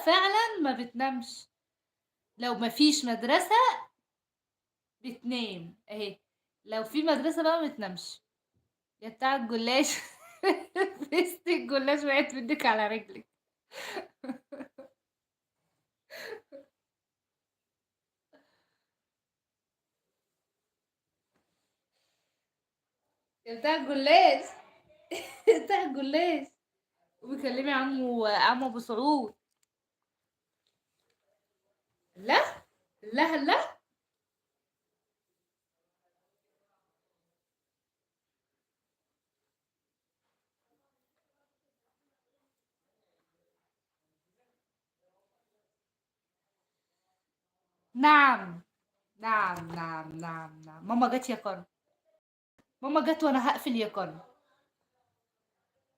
فعلا ما بتنامش. لو ما فيش مدرسة بتنام اهي. لو في مدرسة بقى ما بتنامش. يا بتاع الجلاش. فيست الجلاش وقعت منك على رجلك. يا بتاع الجلاش. يا بتاع الجلاش. وبيكلمي عمو ابو سعود. لا لا لا. نعم نعم نعم نعم نعم. ماما جت يا كرم. ماما جت وانا هقفل يا كرم.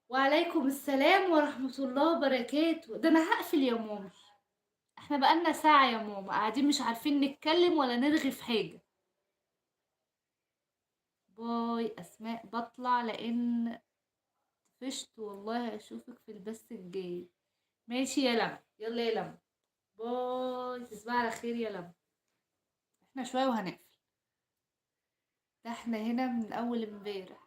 وعليكم السلام ورحمة الله وبركاته. ده انا هقفل يا ماما. احنا بقالنا ساعة يا ماما قاعدين مش عارفين نتكلم ولا نرغي في حاجة. باي اسماء، بطلع لان فشت والله. اشوفك في البث الجاي. ماشي يا لمى، يلا يا لمى. باي، تصبحي على خير يا لمى. احنا شوية وهنقفل. ده احنا هنا من اول امبارح.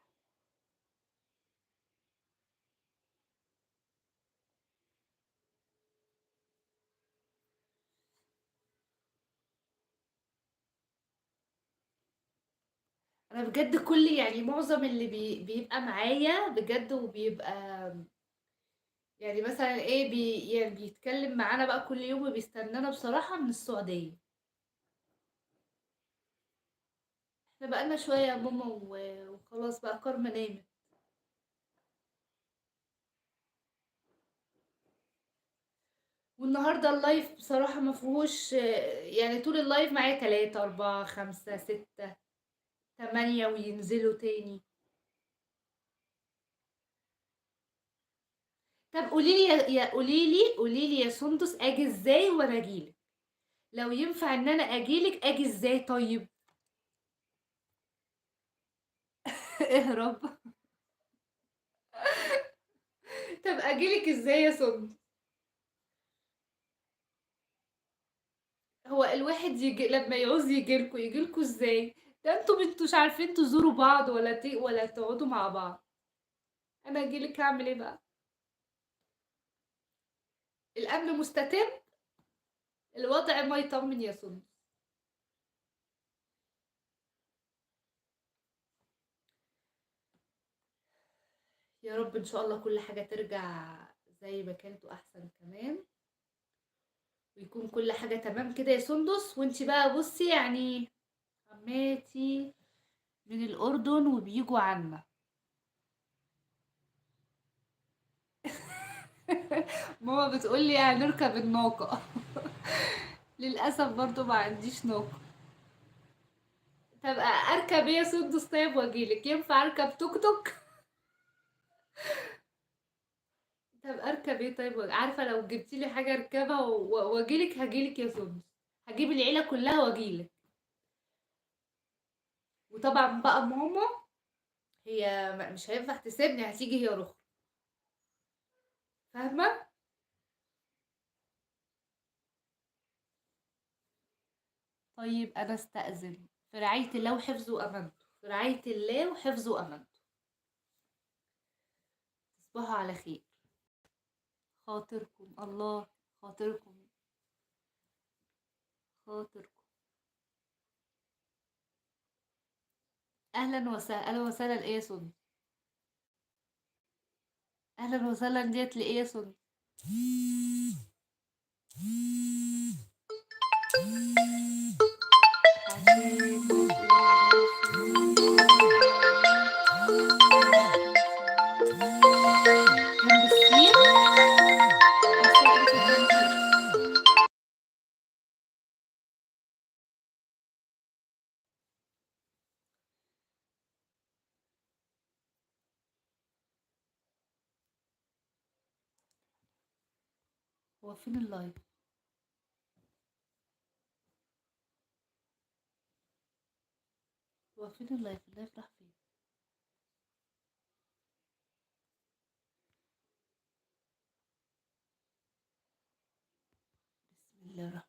انا بجد كل يعني معظم اللي بيبقى معايا بجد وبيبقى يعني مثلا ايه يعني بيتكلم معانا بقى كل يوم وبيستنانا بصراحة من السعودية. احنا بقالنا شوية يا ماما وخلاص بقى كارما نامت. والنهاردة اللايف بصراحة ما فيهوش يعني طول اللايف معايا 3 4 5 6 8 وينزلوا تاني. طب قوليلي قوليلي يا سندس اجي ازاي وانا اجيلك. لو ينفع ان انا اجيلك اجي ازاي طيب. اهرب. طب اجيلك ازاي يا سندس. هو الواحد يجي لما يعوز يجيلكوا ازاي. ده انتوا عارفين تزوروا بعض ولا تقعدوا مع بعض. انا اجيلك هعمل ايه بقى. الامن مستتب. الوضع ما يطمن يا سندس. يا رب ان شاء الله كل حاجة ترجع زي ما كانت واحسن كمان. ويكون كل حاجة تمام كده يا سندس. وانتي بقى بصي يعني عماتي من الأردن وبيجوا عنا. ماما بتقولي هنركب الناقة. للأسف برضو ما عنديش ناقة. طب أركب ايه يا سندس طيب واجيلك. ينفع أركب توك توك. طب أركب ايه طيب عارفة لو جبتيلي حاجة أركبها واجيلك هجيلك يا سندس. هجيب العيلة كلها واجيلك. وطبعا بقى ماما هي مش هينفع تسيبني هتيجي هي رخرة. فاهمة. طيب أنا استأذن في رعاية الله وحفظه وأمانته. في رعاية الله وحفظه وأمانته. تصبحوا على خير. خاطركم الله. خاطركم. خاطركم. أهلا وسهلا. أهلا وسهلا إيه يا سن. أهلا وسهلا ديت لإيه يا سن. عشان ما تقولش جنب السين. السين ألف جنب السين. هو فين اللايف. هو فين اللايف. اللايف راح فين. الله الرحمن